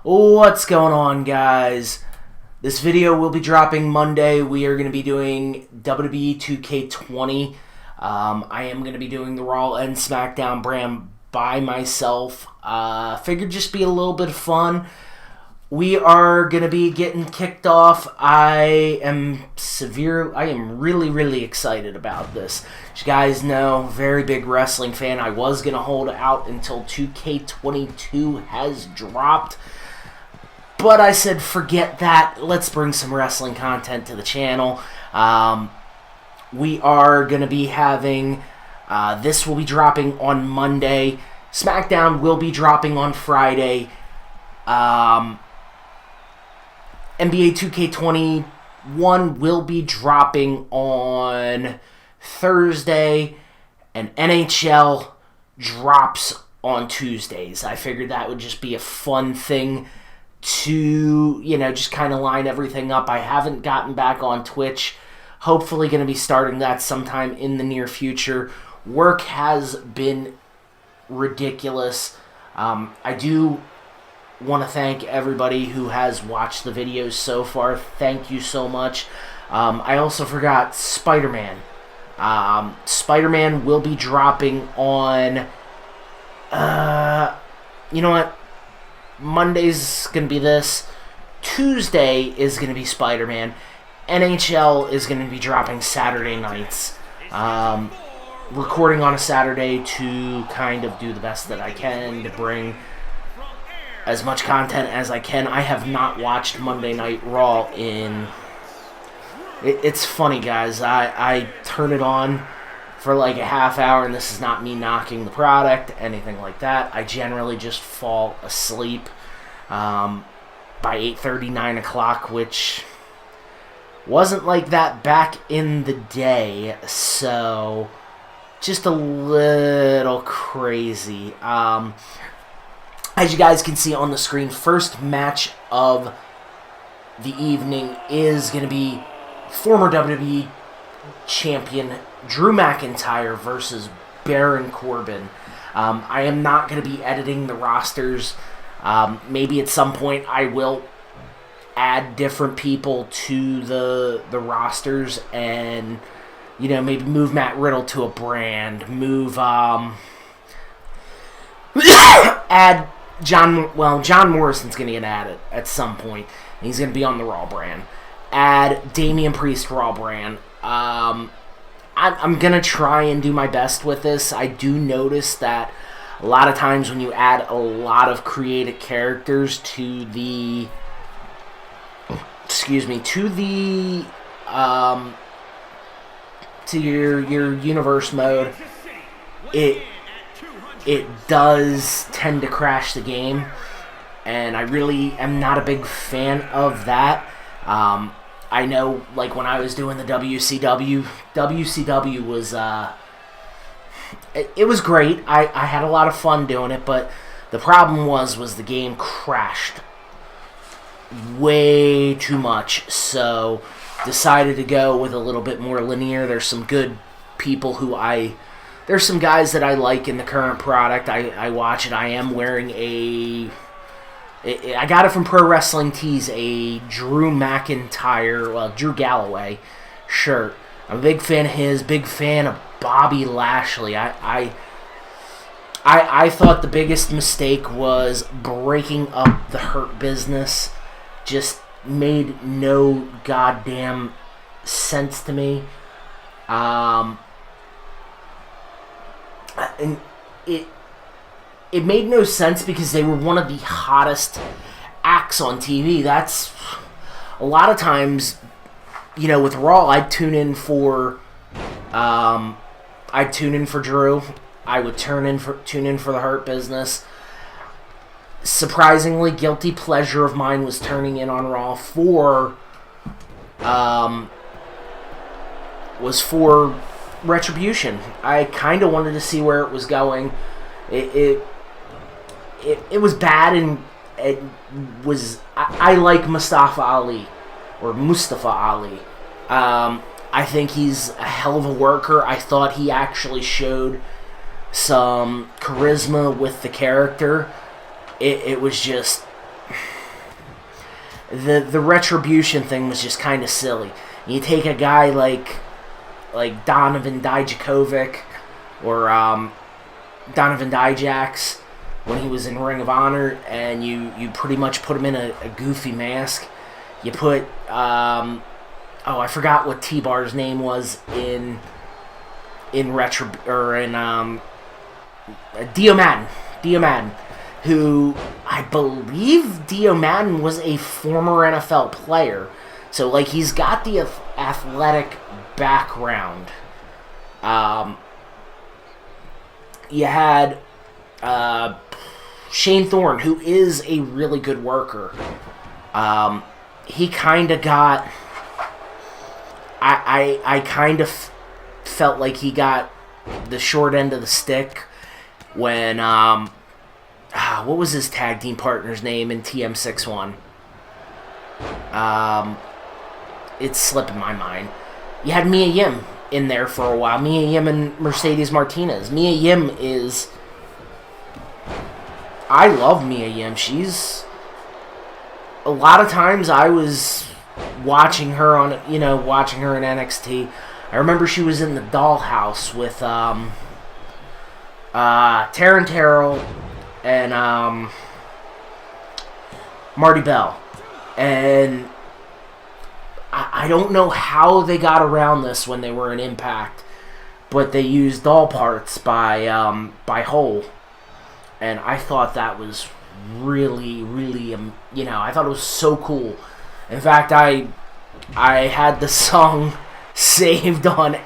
What's going on, guys? This video will be dropping Monday. We are going to be doing WWE2k20. I am going to be doing the Raw and SmackDown brand by myself. Figured just be a little bit of fun. We are going to be getting kicked off. I am really excited about this. As you guys know, very big wrestling fan. I was going to hold out until 2K22 has dropped. But I said, forget that. Let's bring some wrestling content to the channel. We are going to be having... this will be dropping on Monday. SmackDown will be dropping on Friday. NBA 2K21 will be dropping on Thursday. And NHL drops on Tuesdays. I figured that would just be a fun thing to, just kind of line everything up. I haven't gotten back on Twitch. Hopefully going to be starting that sometime in the near future. Work has been ridiculous. I do want to thank everybody who has watched the videos so far. Thank you so much. I also forgot Spider-Man. Spider-Man will be dropping on... you know what? Monday's going to be this. Tuesday is going to be Spider-Man. NHL is going to be dropping Saturday nights. Recording on a Saturday to kind of do the best that I can to bring as much content as I can. I have not watched Monday Night Raw in... It's funny, guys. I turn it on for like a half hour, and this is not me knocking the product, anything like that. I generally just fall asleep by 8:30, 9 o'clock, which wasn't like that back in the day, so just a little crazy. As you guys can see on the screen, first match of the evening is going to be former WWE champion Drew McIntyre versus Baron Corbin. I am not going to be editing the rosters. Maybe at some point I will add different people to the rosters and, maybe move Matt Riddle to a brand. Move, add John Morrison's going to get added at some point. And he's going to be on the Raw brand. Add Damian Priest Raw brand. I'm going to try and do my best with this. I do notice that a lot of times when you add a lot of creative characters to the... to your universe mode, it does tend to crash the game. And I really am not a big fan of that. I know, like, when I was doing the WCW was, it was great. I had a lot of fun doing it, but the problem was the game crashed way too much, so decided to go with a little bit more linear. There's some good people there's some guys that I like in the current product. I watch it. I am wearing I got it from Pro Wrestling Tees, a Drew McIntyre, Drew Galloway shirt. I'm a big fan of his, big fan of Bobby Lashley. I thought the biggest mistake was breaking up the Hurt Business. Just made no goddamn sense to me. And it made no sense because they were one of the hottest acts on TV. That's a lot of times, with Raw, I'd tune in for Drew. I would tune in for the Hurt Business. Surprisingly, guilty pleasure of mine was turning in on Raw for Retribution. I kind of wanted to see where it was going. It was bad, and it was... I like Mustafa Ali. I think he's a hell of a worker. I thought he actually showed some charisma with the character. It was just... the retribution thing was just kind of silly. You take a guy like Donovan Dijakovic or Donovan Dijax when he was in Ring of Honor, and you pretty much put him in a goofy mask. You put I forgot what T-Bar's name was in Dio Madden, who I believe Dio Madden was a former NFL player. So, like, he's got the athletic background. You had Shane Thorne, who is a really good worker. He kind of got... I kind of felt like he got the short end of the stick when... what was his tag team partner's name in TM61? It's slipping my mind. You had Mia Yim in there for a while. Mia Yim and Mercedes Martinez. Mia Yim is... I love Mia Yim. She's... A lot of times I was watching her in NXT. I remember she was in the Dollhouse with Taryn Terrell and Marty Bell. And I don't know how they got around this when they were in Impact, but they used doll parts by Hole, and I thought that was really, really, I thought it was so cool. In fact, I had the song saved on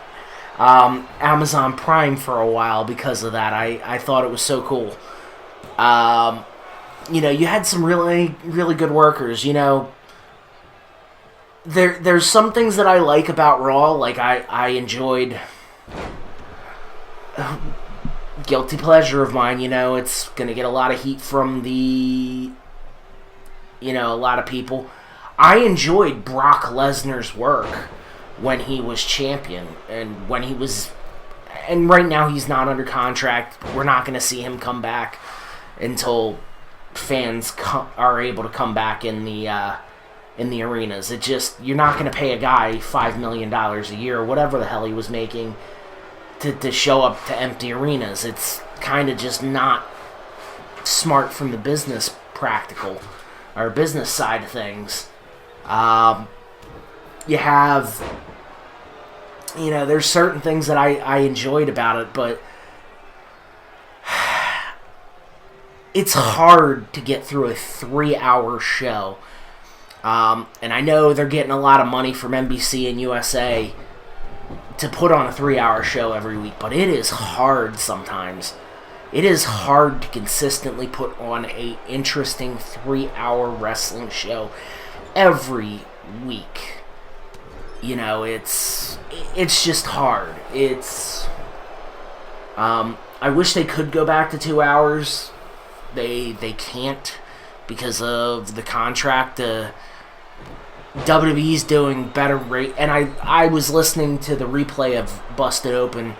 Amazon Prime for a while because of that. I thought it was so cool. You had some really, really good workers. There's some things that I like about Raw. Like, I enjoyed... guilty pleasure of mine, it's going to get a lot of heat from a lot of people. I enjoyed Brock Lesnar's work when he was champion, and when he was... And right now he's not under contract. We're not going to see him come back until fans are able to come back in the arenas. It just... You're not going to pay a guy $5 million a year, or whatever the hell he was making, to show up to empty arenas. It's kind of just not smart from the business business side of things. You have, there's certain things that I enjoyed about it, but it's hard to get through a 3-hour show. And I know they're getting a lot of money from NBC and USA to put on a 3-hour show every week, but it is hard sometimes. It is hard to consistently put on a interesting 3-hour wrestling show every week. It's just hard. I wish they could go back to 2 hours. They can't because of the contract. WWE's doing better rate, and I was listening to the replay of Busted Open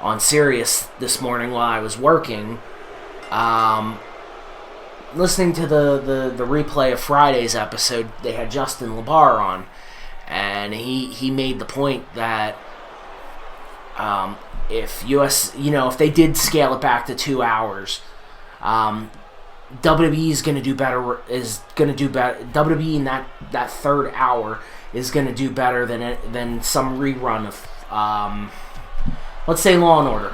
on Sirius this morning while I was working. Listening to the replay of Friday's episode, they had Justin LaBar on, and he made the point that if if they did scale it back to 2 hours, WWE is going to do better. WWE in that third hour is going to do better than some rerun of, let's say, Law and Order,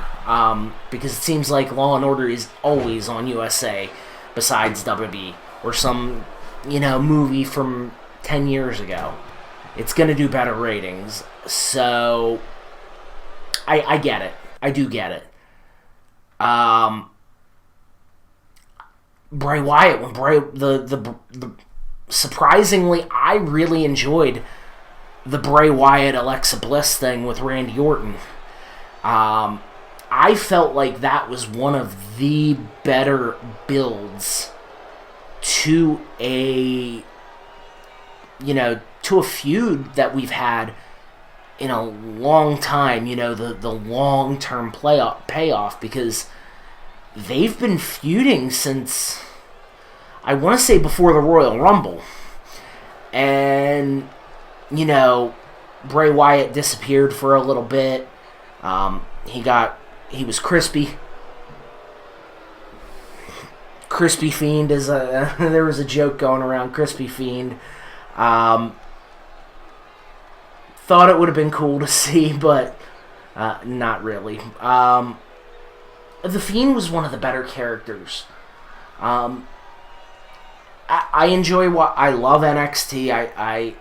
because it seems like Law and Order is always on USA, besides WWE or some movie from 10 years ago. It's going to do better ratings, so I get it. I do get it. Bray Wyatt, surprisingly, I really enjoyed the Bray Wyatt Alexa Bliss thing with Randy Orton. I felt like that was one of the better builds to a feud that we've had in a long time. The long-term payoff, because they've been feuding since, I want to say, before the Royal Rumble. And, you know, Bray Wyatt disappeared for a little bit. He was crispy. Crispy Fiend is there was a joke going around, Crispy Fiend. Thought it would have been cool to see, but not really. The Fiend was one of the better characters. I enjoy I love NXT.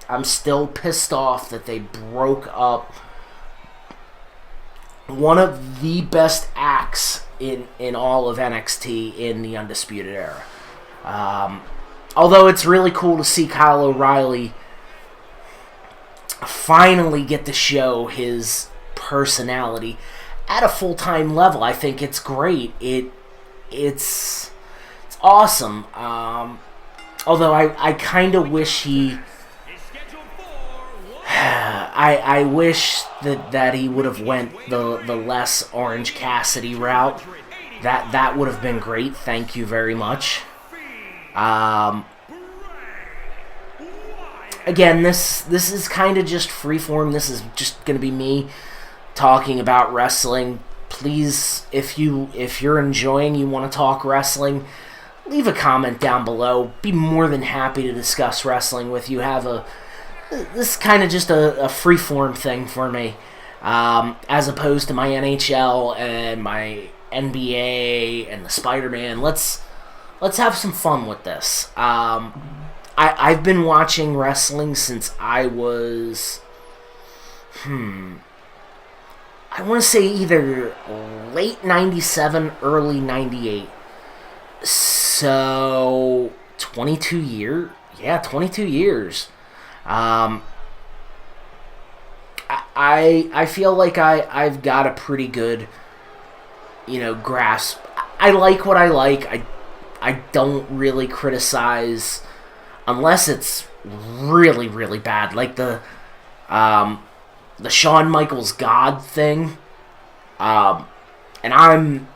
I'm still pissed off that they broke up one of the best acts in all of NXT in the Undisputed Era. Although it's really cool to see Kyle O'Reilly finally get to show his personality at a full-time level. I think it's great. It's awesome. Although I kind of wish he... I wish that he would have went the less Orange Cassidy route. That would have been great. Thank you very much. Again, this is kind of just freeform. This is just going to be me talking about wrestling. Please, if you're enjoying, you want to talk wrestling, leave a comment down below. Be more than happy to discuss wrestling with you. This is kind of just a freeform thing for me, as opposed to my NHL and my NBA and the Spider-Man. Let's have some fun with this. I've been watching wrestling since I was, I want to say either late 97, early 98. So, 22 years. Yeah, 22 years. I feel like I've got a pretty good, grasp. I like what I like. I don't really criticize unless it's really, really bad. Like the Shawn Michaels God thing. And I'm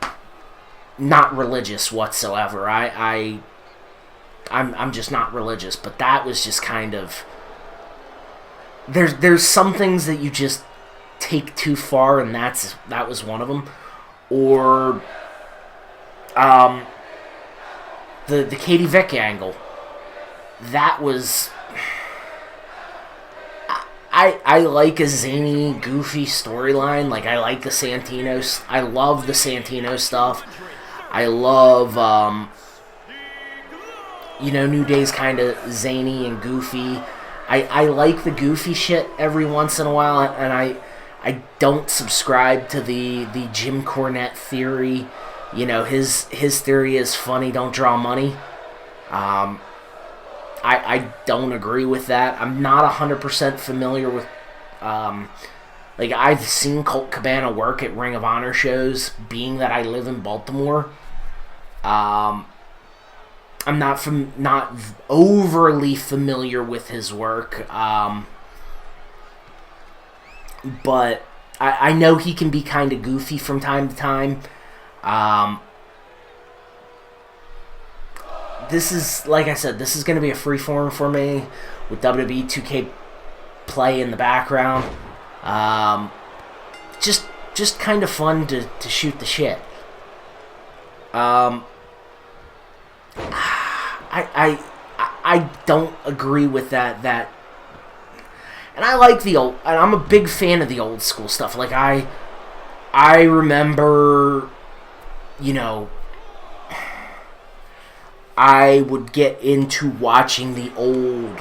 not religious whatsoever. I'm just not religious, but that was just kind of... There's some things that you just take too far, and that was one of them. Or the Katie Vick angle. That was... I like a zany, goofy storyline. Like, I like the Santino... I love the Santino stuff. I love, New Day's kind of zany and goofy. I like the goofy shit every once in a while, and I don't subscribe to the Jim Cornette theory. His theory is funny, don't draw money. I don't agree with that. I'm not 100% familiar with... I've seen Colt Cabana work at Ring of Honor shows, being that I live in Baltimore. I'm not overly familiar with his work, but I know he can be kind of goofy from time to time. This is, like I said, this is going to be a freeform for me with WWE2k play in the background. Just kind of fun to shoot the shit. I don't agree with that, and I like the old, and I'm a big fan of the old school stuff. Like, I remember, I would get into watching the old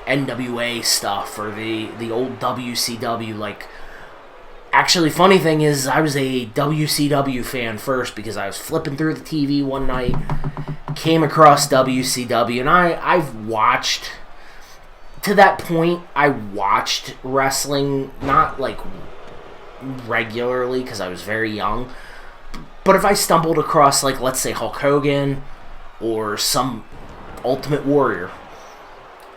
NWA stuff, or the old WCW. Like, actually, funny thing is, I was a WCW fan first because I was flipping through the TV one night, came across WCW, and I've watched, to that point, I watched wrestling, not like regularly because I was very young, but if I stumbled across, like, let's say Hulk Hogan or some Ultimate Warrior,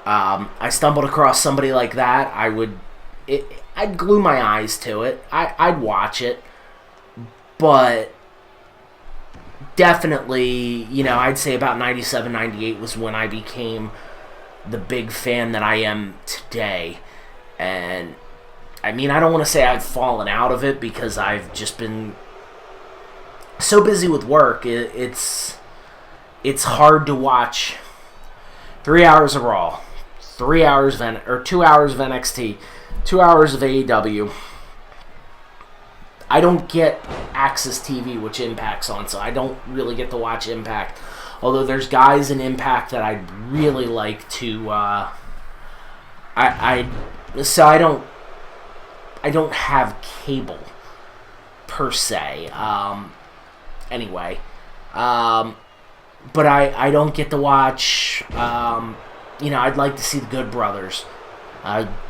I stumbled across somebody like that, I'd glue my eyes to it. I'd watch it, but definitely, I'd say about 97, 98 was when I became the big fan that I am today. And, I don't want to say I've fallen out of it because I've just been so busy with work. It's hard to watch 3 hours of Raw, 2 hours of NXT, 2 hours of AEW. I don't get Access TV, which Impact's on, so I don't really get to watch Impact. Although there's guys in Impact that I'd really like to. I don't have cable per se. Anyway, but I don't get to watch. I'd like to see the Good Brothers.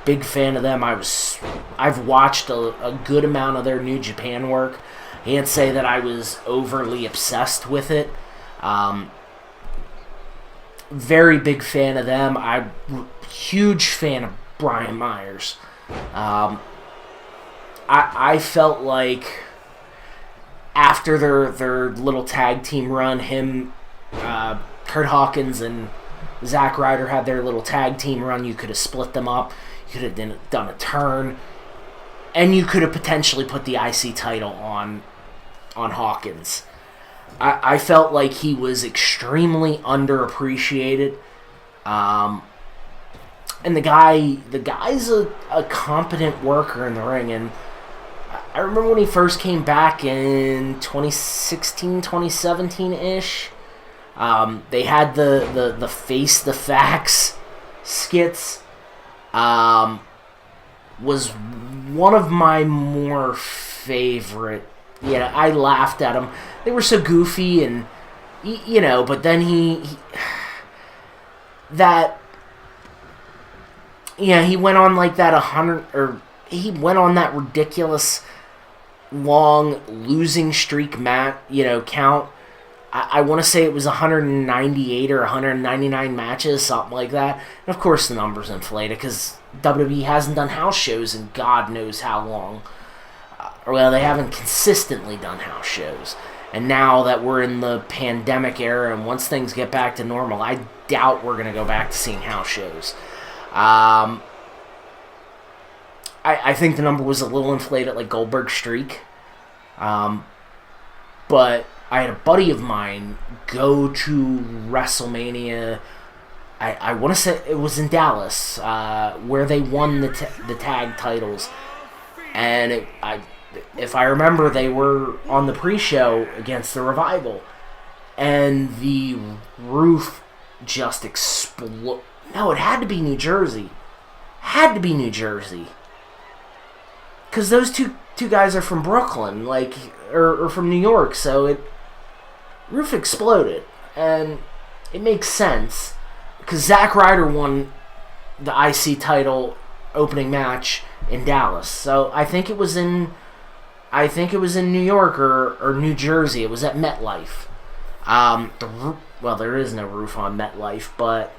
Big fan of them. I've watched a good amount of their New Japan work. I can't say that I was overly obsessed with it. Very big fan of them. I'm huge fan of Brian Myers. I felt like after their little tag team run, Kurt Hawkins and Zack Ryder had their little tag team run. You could have split them up. You could have done a turn. And you could have potentially put the IC title on Hawkins. I felt like he was extremely underappreciated. And the guy's a competent worker in the ring. And I remember when he first came back in 2016, 2017-ish. They had the Face the Facts skits. Was one of my more favorite. I laughed at them. They were so goofy and, but then he went on like that he went on that ridiculous long losing streak count. I want to say it was 198 or 199 matches, something like that. And of course the numbers inflated because WWE hasn't done house shows in God knows how long. They haven't consistently done house shows. And now that we're in the pandemic era and once things get back to normal, I doubt we're going to go back to seeing house shows. I think the number was a little inflated like Goldberg's streak. But I had a buddy of mine go to WrestleMania. I want to say it was in Dallas, where they won the tag titles, and if I remember, they were on the pre-show against the Revival, and the roof just exploded. No, it had to be New Jersey. Because those two guys are from Brooklyn, or from New York, so roof exploded, and it makes sense because Zack Ryder won the IC title opening match in Dallas. So I think it was in New York or New Jersey. It was at MetLife. There is no roof on MetLife, but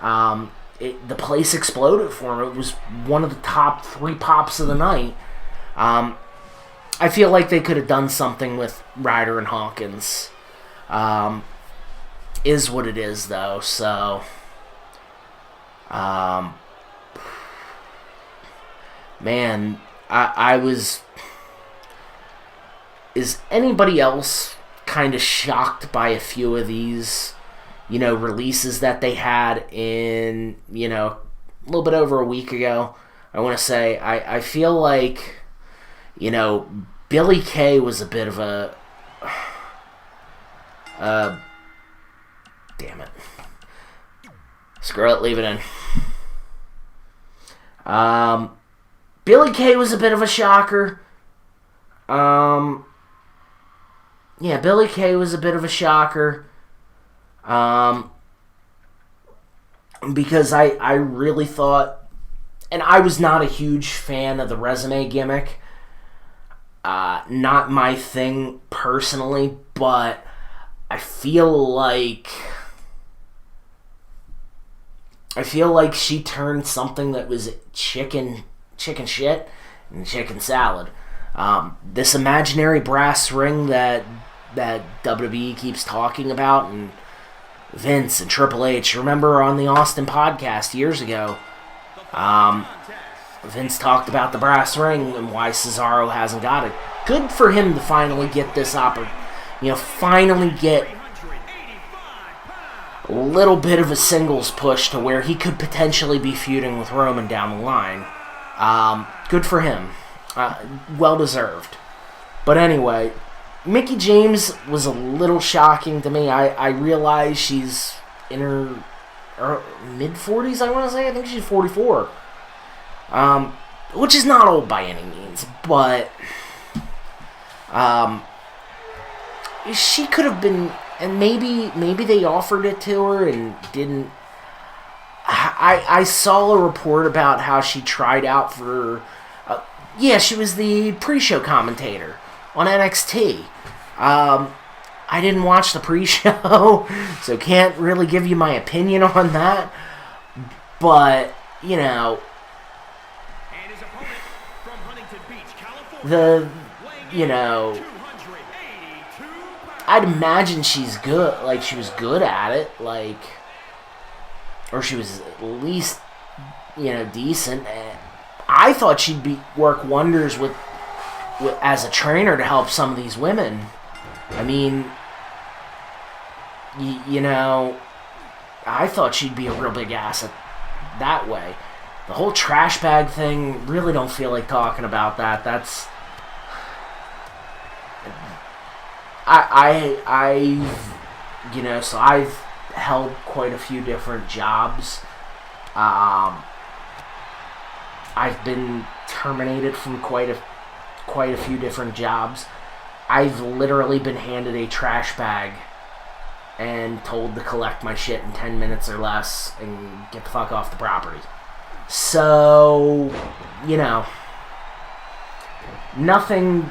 the place exploded for him. It was one of the top 3 pops of the night. I feel like they could have done something with Ryder and Hawkins. Is what it is, though. So, man, I was. Is anybody else kind of shocked by a few of these, releases that they had in, a little bit over a week ago? I want to say I feel like, Billy Kay was a bit of a. Damn it. Screw it, leave it in. Billy Kay was a bit of a shocker. Billy Kay was a bit of a shocker. Because I really thought, and I was not a huge fan of the resume gimmick. Not my thing personally, but I feel like she turned something that was chicken shit and chicken salad. This imaginary brass ring that that WWE keeps talking about, and Vince and Triple H. Remember on the Austin podcast years ago, Vince talked about the brass ring and why Cesaro hasn't got it. Good for him to finally get this finally get a little bit of a singles push to where he could potentially be feuding with Roman down the line. Good for him. Well deserved. But anyway, Mickie James was a little shocking to me. I realize she's in her mid-40s, I want to say. I think she's 44. Which is not old by any means, but she could have been, and maybe they offered it to her and didn't. I saw a report about how she tried out for, she was the pre-show commentator on NXT. I didn't watch the pre-show, so can't really give you my opinion on that, but, I'd imagine she's good, like, she was good at it, like, or she was at least, decent. I thought she'd work wonders with as a trainer to help some of these women. I mean, I thought she'd be a real big asset that way. The whole trash bag thing, really don't feel like talking about that. That's... so I've held quite a few different jobs. I've been terminated from quite a few different jobs. I've literally been handed a trash bag and told to collect my shit in 10 minutes or less and get the fuck off the property. So, nothing,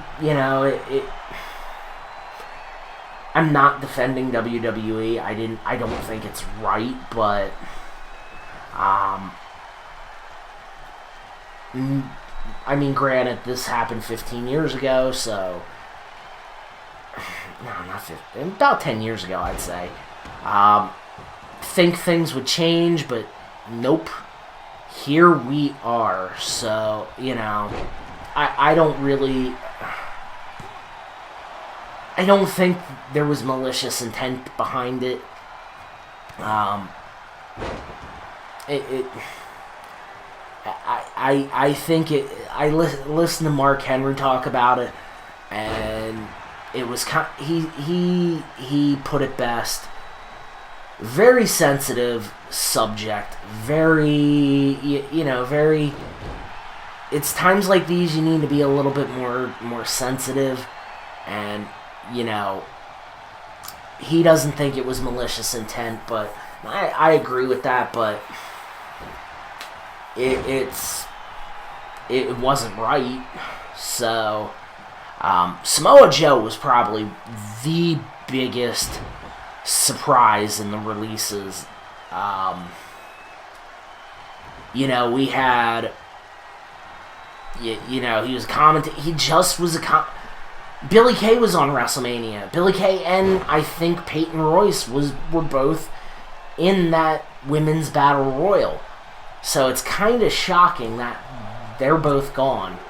I'm not defending WWE. I don't think it's right, but I mean, granted, this happened 15 years ago, so no, not 15, about 10 years ago, I'd say. Think things would change, but nope. Here we are. So, I don't think there was malicious intent behind it. I think it. I listened to Mark Henry talk about it, and it was he put it best. Very sensitive subject. Very very. It's times like these you need to be a little bit more sensitive, and he doesn't think it was malicious intent, but I agree with that, but it wasn't right. So Samoa Joe was probably the biggest surprise in the releases. We had he was he just was Billy Kay was on WrestleMania. Billy Kay and I think Peyton Royce were both in that women's battle royal. So it's kind of shocking that they're both gone.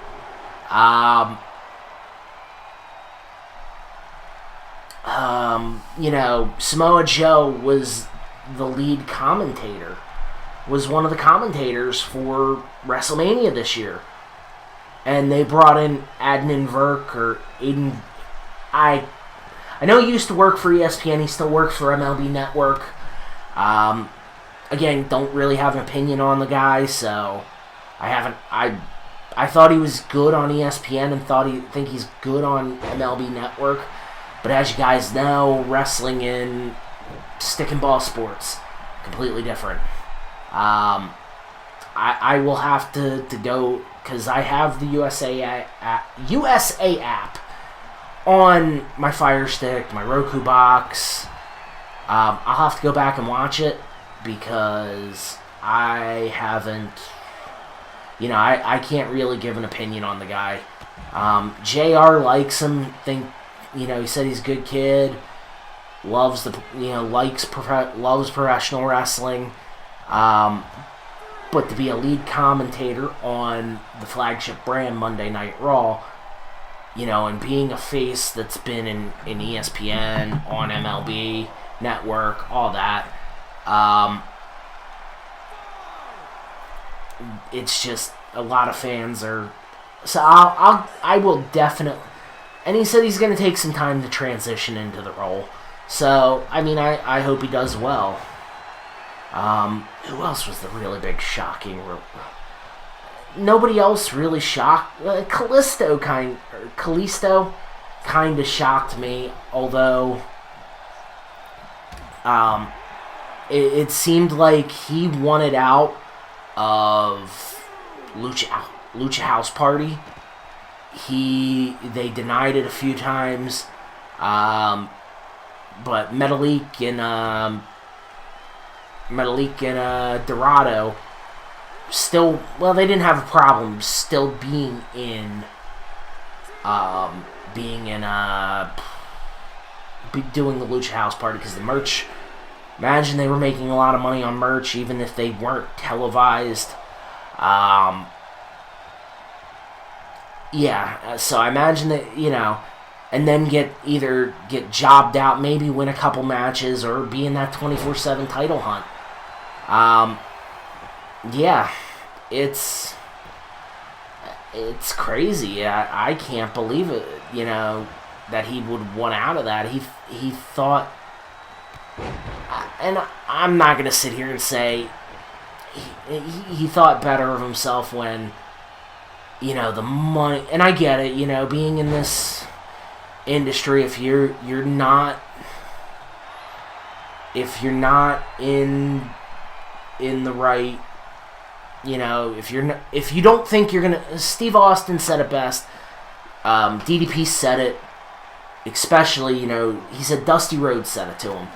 Samoa Joe was the lead commentator, was one of the commentators for WrestleMania this year. And they brought in Adnan Virk or Aiden. I know he used to work for ESPN. He still works for MLB Network. Again, don't really have an opinion on the guy, so I haven't. I thought he was good on ESPN and think he's good on MLB Network. But as you guys know, wrestling in stick and ball sports, completely different. I will have to go, because I have the USA app on my Fire Stick, my Roku box. I'll have to go back and watch it, because I haven't, I can't really give an opinion on the guy. JR likes him, he said he's a good kid, loves loves professional wrestling, but to be a lead commentator on the flagship brand Monday Night Raw, and being a face that's been in ESPN, on MLB Network, all that, it's just a lot of fans are. So I will definitely, and he said he's going to take some time to transition into the role. So I hope he does well. Who else was the really big shocking? Nobody else really shocked. Kalisto kind of shocked me, although it seemed like he wanted out of Lucha House Party. They denied it a few times, but Metalik and Dorado still, they didn't have a problem still being in doing the Lucha House Party, because the merch, imagine they were making a lot of money on merch even if they weren't televised. So I imagine that, and then either get jobbed out, maybe win a couple matches, or be in that 24/7 title hunt. It's crazy. I can't believe it, that he would want out of that. He thought, and I'm not going to sit here and say he thought better of himself when, the money, and I get it, being in this industry, if you're not in the right, if you don't think you're gonna, Steve Austin said it best, DDP said it, especially, he said Dusty Rhodes said it to him.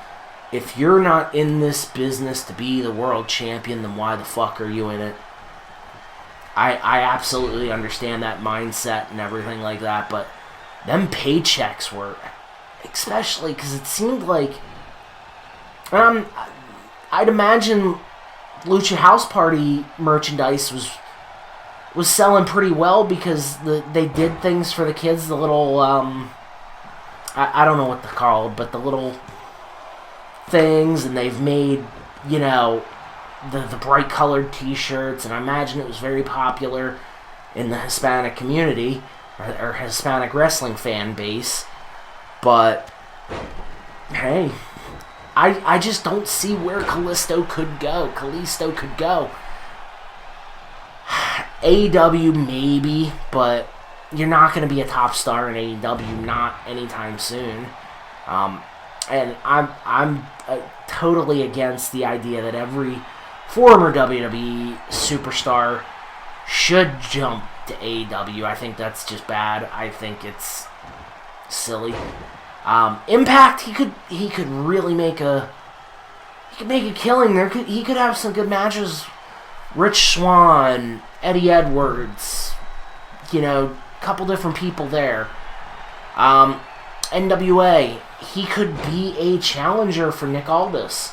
If you're not in this business to be the world champion, then why the fuck are you in it? I absolutely understand that mindset and everything like that, but them paychecks were, especially because it seemed like, I'd imagine Lucha House Party merchandise was selling pretty well, because they did things for the kids, the little, I don't know what they're called, but the little things, and they've made, the bright colored t-shirts, and I imagine it was very popular in the Hispanic community, or Hispanic wrestling fan base, but hey, I just don't see where Kalisto could go. AEW maybe, but you're not going to be a top star in AEW, not anytime soon. And I'm totally against the idea that every former WWE superstar should jump to AEW. I think that's just bad. I think it's silly. Impact, he could really make a killing. He could have some good matches. Rich Swann, Eddie Edwards, couple different people there. NWA, he could be a challenger for Nick Aldis.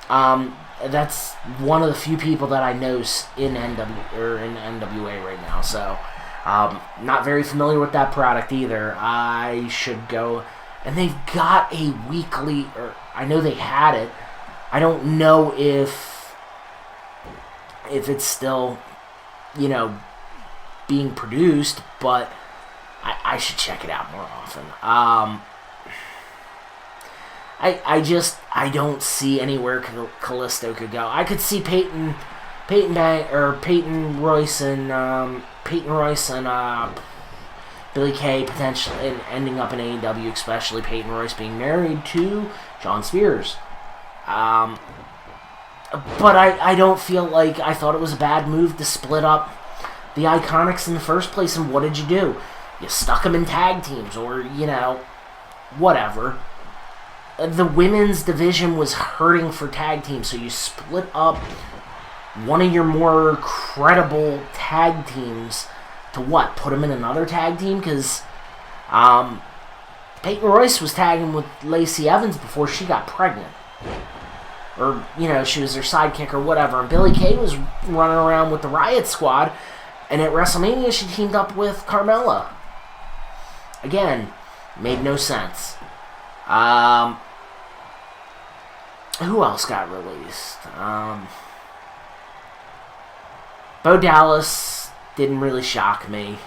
That's one of the few people that I know in NWA right now. So, not very familiar with that product either. I should go, and they've got a weekly, or I know they had it. I don't know if it's still, being produced, but I should check it out more often. I don't see anywhere Kalisto could go. I could see Peyton Royce and Billy Kay potentially ending up in AEW, especially Peyton Royce being married to John Spears. But I don't feel like, I thought it was a bad move to split up the Iconics in the first place. And what did you do? You stuck them in tag teams, or whatever. The women's division was hurting for tag teams, so you split up one of your more credible tag teams to what? Put them in another tag team? Because Peyton Royce was tagging with Lacey Evans before she got pregnant. Or, she was their sidekick or whatever. And Billie Kay was running around with the Riot Squad. And at WrestleMania, she teamed up with Carmella. Again, made no sense. Who else got released? Bo Dallas didn't really shock me.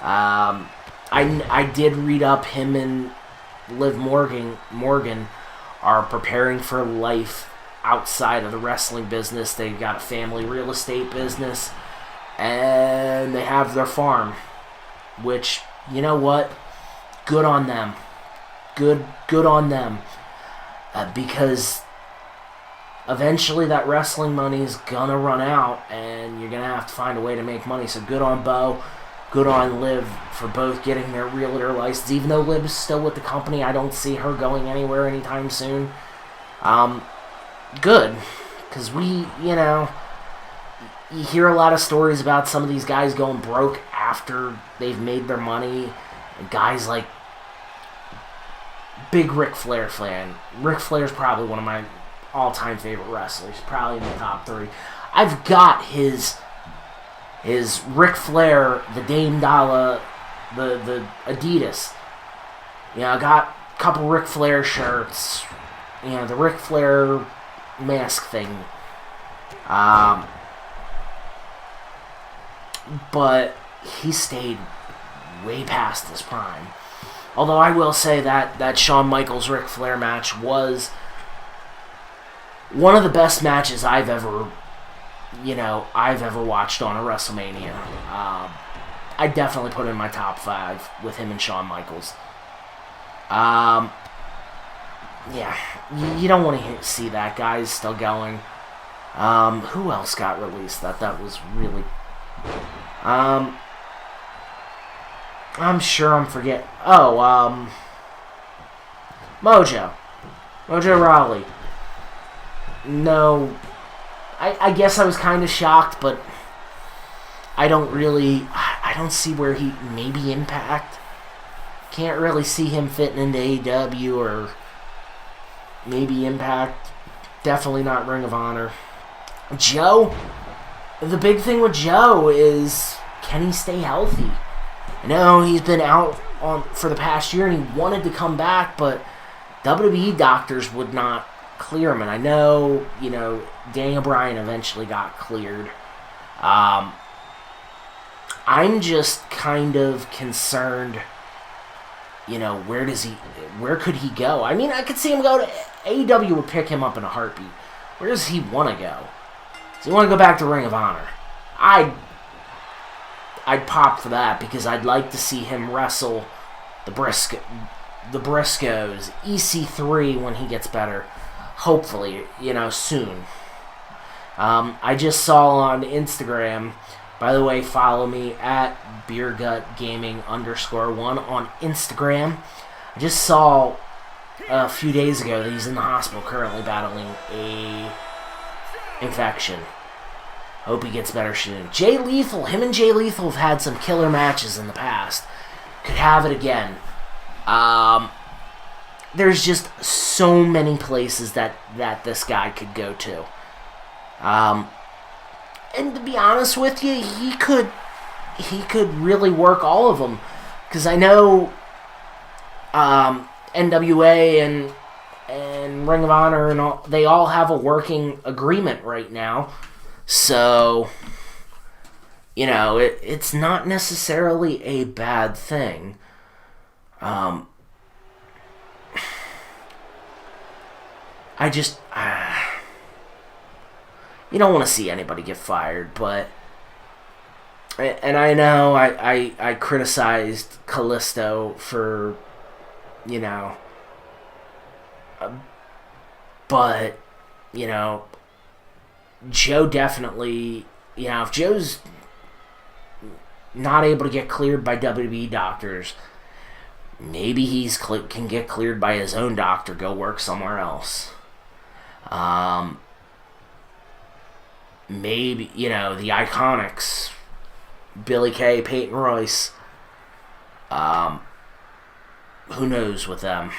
I did read up him and Liv Morgan are preparing for life outside of the wrestling business. They've got a family real estate business, and they have their farm, which, you know what? Good on them. Good on them. Because eventually that wrestling money is gonna run out, and you're gonna have to find a way to make money. So good on Bo. Good on Liv for both getting their realtor license. Even though Liv's still with the company, I don't see her going anywhere anytime soon. Good. Because you hear a lot of stories about some of these guys going broke after they've made their money. And guys like big Ric Flair fan. Ric Flair's probably one of my all-time favorite wrestlers. Probably in the top 3. I've got his Ric Flair, the Dame Dollar, the Adidas. I got a couple Ric Flair shirts. The Ric Flair mask thing. But he stayed way past his prime. Although I will say that Shawn Michaels Ric Flair match was one of the best matches I've ever watched on a WrestleMania. I definitely put it in my top 5 with him and Shawn Michaels. You don't want to see that. Guys still going. Who else got released that was really... I'm sure I'm forgetting. Mojo Rawley. No... I guess I was kind of shocked, but I don't see where he, maybe Impact. Can't really see him fitting into AEW or maybe Impact. Definitely not Ring of Honor. Joe, the big thing with Joe is, can he stay healthy? I know he's been out for the past year and he wanted to come back, but WWE doctors would not clear him. And I know, Daniel Bryan eventually got cleared. I'm just kind of concerned, where could he go? I mean, I could see him go to AEW would pick him up in a heartbeat. Where does he want to go? Does he want to go back to Ring of Honor? I'd pop for that because I'd like to see him wrestle the Briscoes, EC3 when he gets better. Hopefully, soon. I just saw on Instagram, by the way, follow me at BeerGutGaming_1 on Instagram. I just saw a few days ago that he's in the hospital currently battling a infection. Hope he gets better soon. Him and Jay Lethal have had some killer matches in the past. Could have it again. There's just so many places that this guy could go to. And to be honest with you, he could really work all of them. Because I know NWA and Ring of Honor and all, they all have a working agreement right now. So, it's not necessarily a bad thing. I just... you don't want to see anybody get fired, but... And I know I criticized Kalisto for, but, Joe definitely... if Joe's not able to get cleared by WWE doctors, maybe can get cleared by his own doctor, go work somewhere else. Maybe, the who knows with them?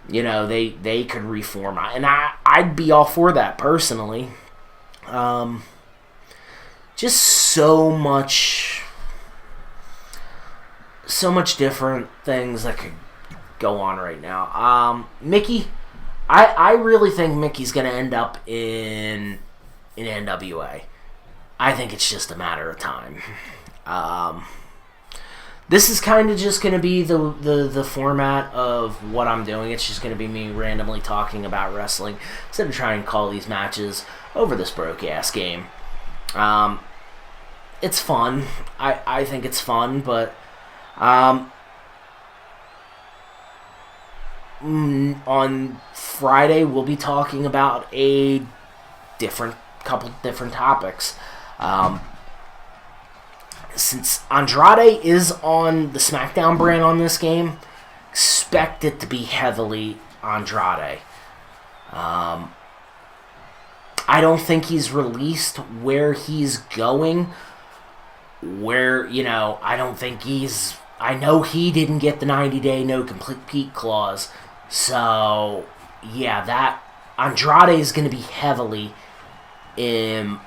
You know, they could reform. And I'd be all for that, personally. Just so much different things that could go on right now. Mickey, I really think Mickey's going to end up in NWA. I think it's just a matter of time. This is kind of just going to be the format of what I'm doing. It's just going to be me randomly talking about wrestling instead of trying to call these matches over this broke-ass game. It's fun. I think it's fun, but on Friday we'll be talking about a couple different topics. Since Andrade is on the SmackDown brand on this game, expect it to be heavily Andrade. I don't think he's released where he's going. I don't think I know he didn't get the 90-day no compete clause. So, yeah, that Andrade is going to be heavily in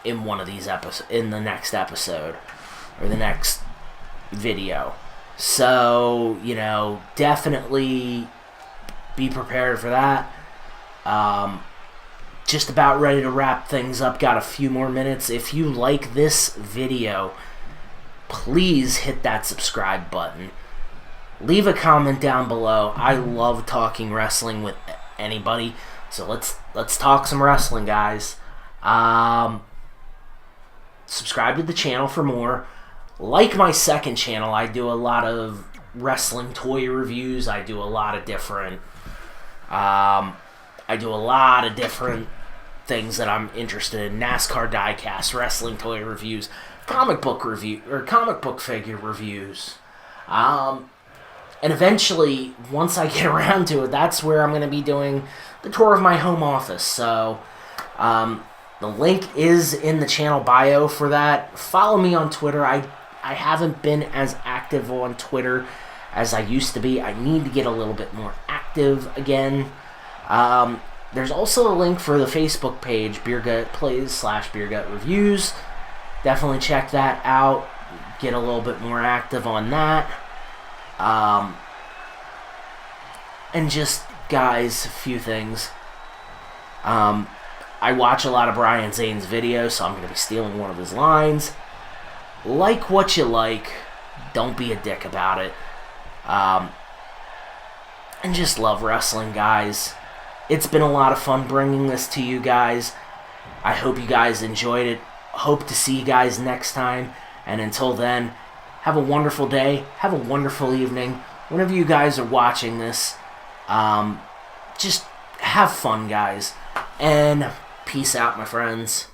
one of these episodes, in the next episode, or the next video. So, definitely be prepared for that. Just about ready to wrap things up. Got a few more minutes. If you like this video, please hit that subscribe button. Leave a comment down below. I love talking wrestling with anybody. So let's talk some wrestling, guys. Subscribe to the channel for more. Like my second channel, I do a lot of wrestling toy reviews. I do a lot of different things that I'm interested in. NASCAR diecast, wrestling toy reviews, comic book figure reviews. And eventually, once I get around to it, that's where I'm going to be doing the tour of my home office. So, the link is in the channel bio for that. Follow me on Twitter. I haven't been as active on Twitter as I used to be. I need to get a little bit more active again. There's also a link for the Facebook page, Beer Gut Plays / Beer Gut Reviews. Definitely check that out. Get a little bit more active on that. And just, guys, a few things. I watch a lot of Brian Zane's videos, so I'm going to be stealing one of his lines. Like what you like. Don't be a dick about it. And just love wrestling, guys. It's been a lot of fun bringing this to you guys. I hope you guys enjoyed it. Hope to see you guys next time. And until then, have a wonderful day. Have a wonderful evening. Whenever you guys are watching this, just have fun, guys. And peace out, my friends.